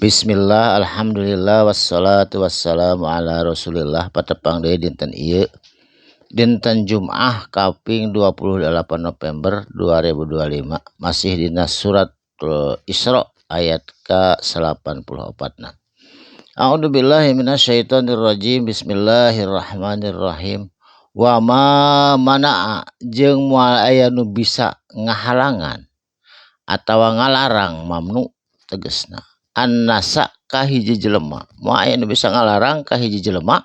Bismillah, alhamdulillah, wassalatu wassalamu ala rasulillah. Patepang deui dinten ieu dinten Jumaah kaping 28 November 2025, masih dina surat Isra ayat ke-84. A'udzubillahi minasyaitonirrajim. Bismillahirrahmanirrahim. Wa ma mana'a jeung moal aya nu bisa ngahalangan atawa ngalarang, mamnu tegesna annasa ka hiji jelema, moal aya nu bisa ngalarang ka hiji jelema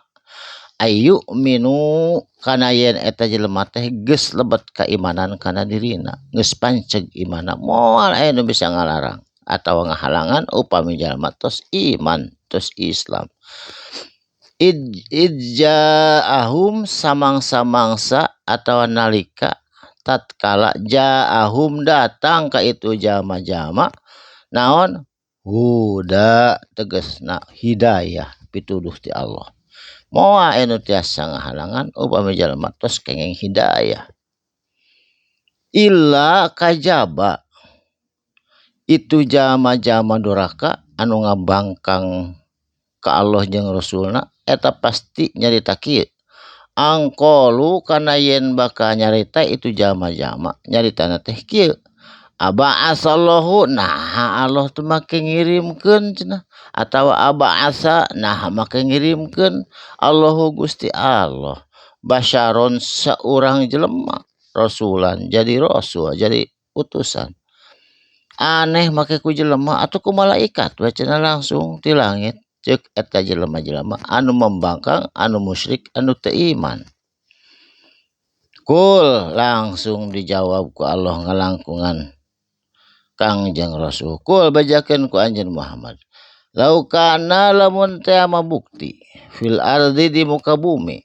ayu minu kana yen eta jelema teh geus lebet keimanan kana dirina, geus panceg imanna, moal aya nu bisa ngalarang atawa ngahalangan upami jalma tos iman tos Islam. Idjaahum samangsa-mangsa atawa nalika tatkala jaahum datang ka itu jama-jama naon huda tegasna hidayah pituduh ti Allah. Moal anu tiasa ngahalangan upami jalma tos kenging hidayah. Illa kajaba itu jama-jama duraka anu ngabangkang ka Allah jeung Rasulna, eta pasti nyarita kieu. Angkolu kana yen bakal nyarita itu jama-jama nyaritana teh kieu. Aba'asallahu, nah Allah tu make ngirimkeun cenah, atawa aba'asa, nah make ngirimkeun Allahu Gusti Allah basyaron saurang jelema rasulan, jadi rasul, jadi utusan. Aneh make ku jelema atuh ku malaikat we cenah langsung ti langit, ceuk eta jelema-jelema anu membangkang, anu musyrik, anu teu iman. Kul langsung dijawab ku Allah ngalangkungan Kangjeng Rasul. Kul bajakeun ku anjeun Muhammad. Laukana lamun teh mabukti fil ardi di muka bumi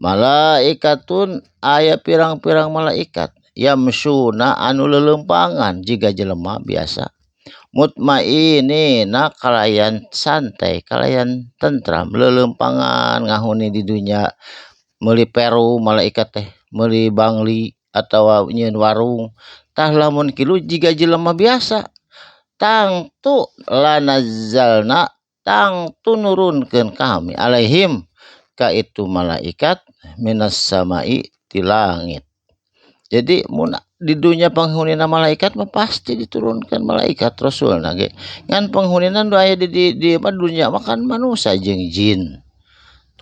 malaikatun aya pirang-pirang malaikat yamsuna anu leuleumpangan jiga jelema biasa mutmainina kalayan santai kalayan tentram leuleumpangan ngahuni di dunya meuli peru malaikat teh meuli bangli atawa nyieun warung tah lamun kilu jiga jelema biasa tangtu lanazzalna tangtu nurunkeun kami alaihim ka itu malaikat minas samai ti langit. Jadi mun di dunia penghunina malaikat mah pasti diturunkan malaikat rasulna ge ngan penghunina nu aya di dunia mah kan manusia jeung jin.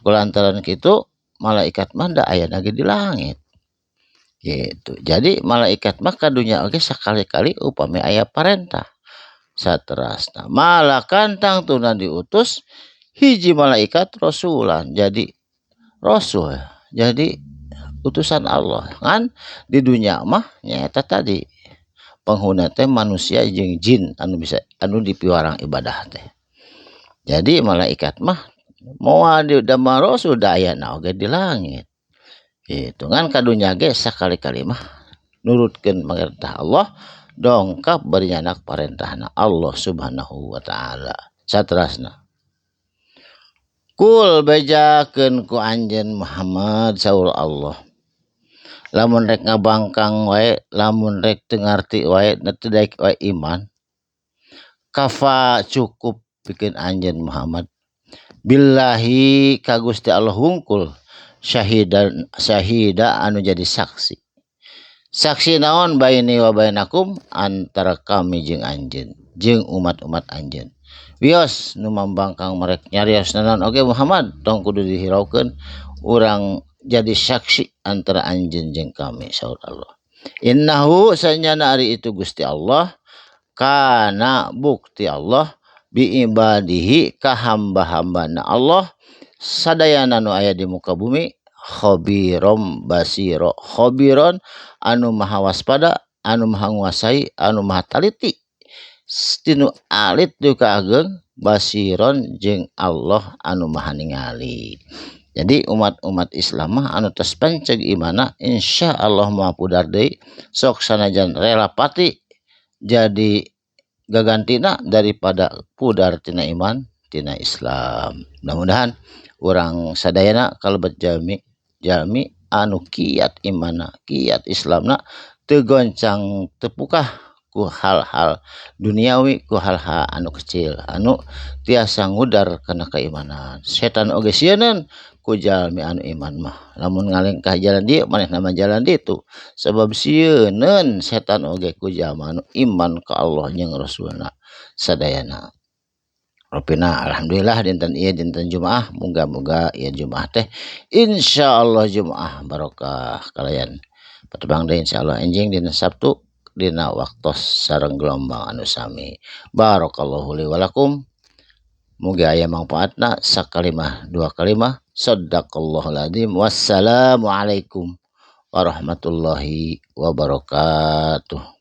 Kulantaran kitu malaikat mah da aya ge di langit. Gitu. Jadi malaikat mah ka dunya oge sakali-kali upami aya parentah. Saterasna malakan tangtuna diutus hiji malaikat rasulan, jadi rasul, jadi utusan Allah. Kan di dunya mah nyaeta tadi penghuna teh manusia jeung jin anu bisa anu dipiwarang ibadah teh. Jadi malaikat mah moal dama rasul da aya oge di langit. Gitu kan kadunya ge sakali-kali mah nurutkeun perintah Allah, dongkap bari nyanak parentahna Allah Subhanahu wa taala. Saterasna kul bajakeun ku anjeun Muhammad saur Allah. Lamun rek ngabangkang wae, lamun rek teu ngarti wae, teu daek wae iman, kafa cukup pikeun anjeun Muhammad billahi ka Gusti Allah hungkul syahida anu jadi saksi. Saksi naon baini wa bainakum antara kami jeung anjeun jeung umat-umat anjeun. Wios nu mambangkang merek nyarios naon oge Muhammad tong kudu dihiraukeun urang jadi saksi antara anjeun jeung kami saur Allah. Innahu sanyana ari itu Gusti Allah kana bukti Allah bi ibadihi ka hamba-hambana Allah sadayana nu aya di muka bumi khabirom basiro, khabiron anu maha waspada, anu maha nguasai, anu maha taliti tinu alit teu kaageng, basiron jeung Allah anu maha ningali. Jadi umat-umat Islam mah anu tos panceg imanna insyaallah moal pudar deui sok sanajan rela pati jadi gagantina daripada pudar tina iman tina Islam. Mudah-mudahan urang sadayana kalebet jalmi anu kiat imanna, kiat Islamna, teu goncang teu pukah ku hal-hal duniawi, ku hal-hal anu kecil anu tiasa ngudar kana keimanan. Setan oge sieun ku jalmi anu iman mah, lamun ngalengkah jalan dieu manehna mah jalan ditu, sabab sieun setan oge ku jalma anu iman ka Allah jeung Rasulna sadayana. Rupina alhamdulillah dinten ieu dinten Jumaah, muga-muga ieu Jumaah teh insyaallah Jumaah barokah kalayan. Patebang deui insyaallah enjing dina Sabtu dina waktos sareng gelombang anu sami. Barakallahu li wa lakum. Muga aya mangpaatna sakalimah dua kalimah. Shadaqallahul adzim. Wassalamualaikum warahmatullahi wabarakatuh.